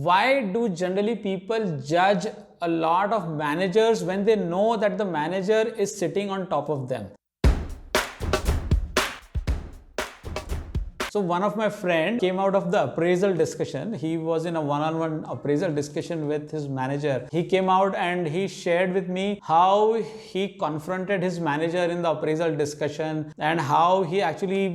Why do generally people judge a lot of managers when they know that the manager is sitting on top of them? So one of my friends came out of the appraisal discussion. He was in a one-on-one appraisal discussion with his manager. He came out and he shared with me how he confronted his manager in the appraisal discussion and how he actually,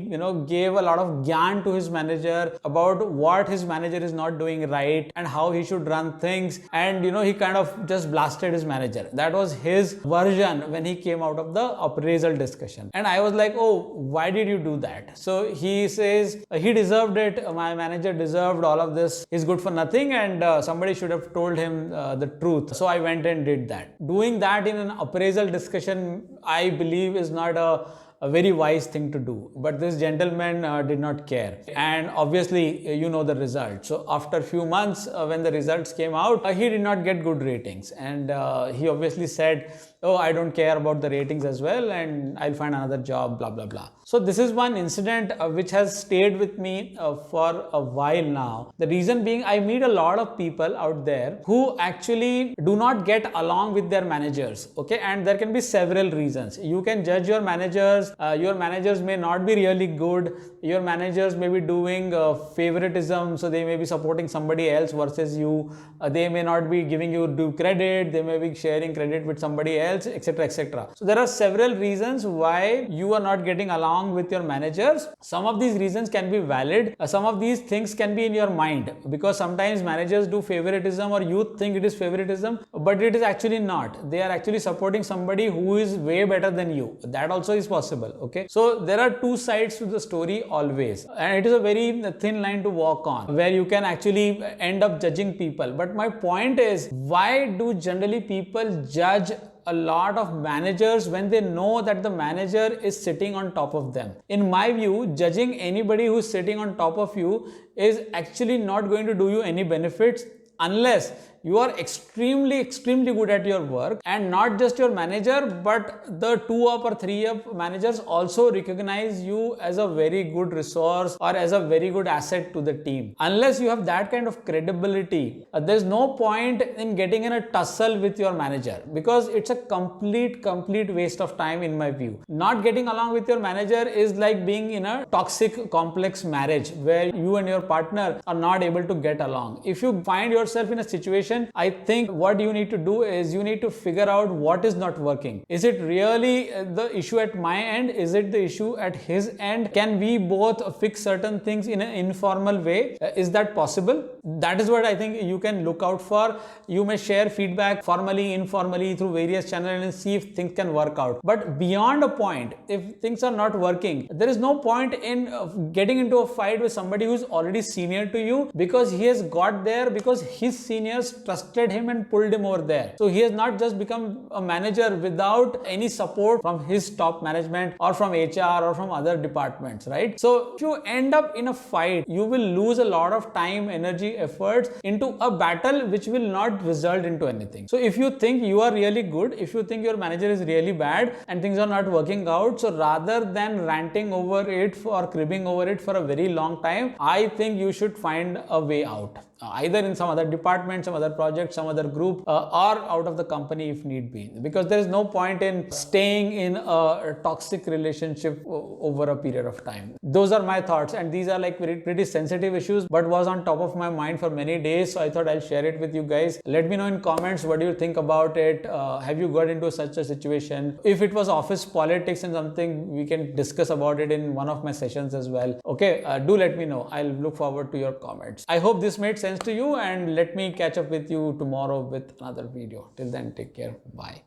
gave a lot of gyan to his manager about what his manager is not doing right and how he should run things. And, he kind of just blasted his manager. That was his version when he came out of the appraisal discussion. And I was like, oh, why did you do that? So he says, he deserved it. My manager deserved all of this. He's good for nothing, and somebody should have told him the truth. So I went and did that. Doing that in an appraisal discussion, I believe, is not a very wise thing to do. But this gentleman did not care. And obviously, you know the result. So after a few months, when the results came out, he did not get good ratings. And he obviously said, oh, I don't care about the ratings as well, and I'll find another job, blah, blah, blah. So this is one incident which has stayed with me for a while now. The reason being, I meet a lot of people out there who actually do not get along with their managers, okay? And there can be several reasons. You can judge your managers may not be really good. Your managers may be doing favoritism, so they may be supporting somebody else versus you. They may not be giving you due credit. They may be sharing credit with somebody else, etc., etc. So there are several reasons why you are not getting along with your managers. Some of these reasons can be valid. Some of these things can be in your mind, because sometimes managers do favoritism, or you think it is favoritism, but it is actually not. They are actually supporting somebody who is way better than you. That also is possible. Okay, so there are two sides to the story always, and it is a very thin line to walk on, where you can actually end up judging people. But my point is, why do generally people judge a lot of managers when they know that the manager is sitting on top of them? In my view, judging anybody who's sitting on top of you is actually not going to do you any benefits, unless you are extremely good at your work, and not just your manager, but the 2 up or 3 up managers also recognize you as a very good resource or as a very good asset to the team. Unless you have that kind of credibility, there's no point in getting in a tussle with your manager, because it's a complete waste of time in my view. Not getting along with your manager is like being in a toxic complex marriage where you and your partner are not able to get along. If you find yourself in a situation, I think what you need to do is you need to figure out what is not working. Is it really the issue at my end? Is it the issue at his end? Can we both fix certain things in an informal way? Is that possible? That is what I think you can look out for. You may share feedback formally, informally through various channels and see if things can work out. But beyond a point, if things are not working, there is no point in getting into a fight with somebody who's already senior to you, because he has got there because his seniors trusted him and pulled him over there. So he has not just become a manager without any support from his top management or from HR or from other departments, right? So if you end up in a fight, you will lose a lot of time, energy, efforts into a battle which will not result into anything. So if you think you are really good, if you think your manager is really bad and things are not working out, so rather than ranting over it or cribbing over it for a very long time, I think you should find a way out. Either in some other department, some other project, some other group, or out of the company if need be. Because there is no point in staying in a toxic relationship over a period of time. Those are my thoughts, and these are like pretty sensitive issues, but was on top of my mind for many days. So I thought I'll share it with you guys. Let me know in comments, what do you think about it? Have you got into such a situation? If it was office politics and something, we can discuss about it in one of my sessions as well. Okay, do let me know. I'll look forward to your comments. I hope this made sense to you, and let me catch up with you tomorrow with another video. Till then, take care. Bye.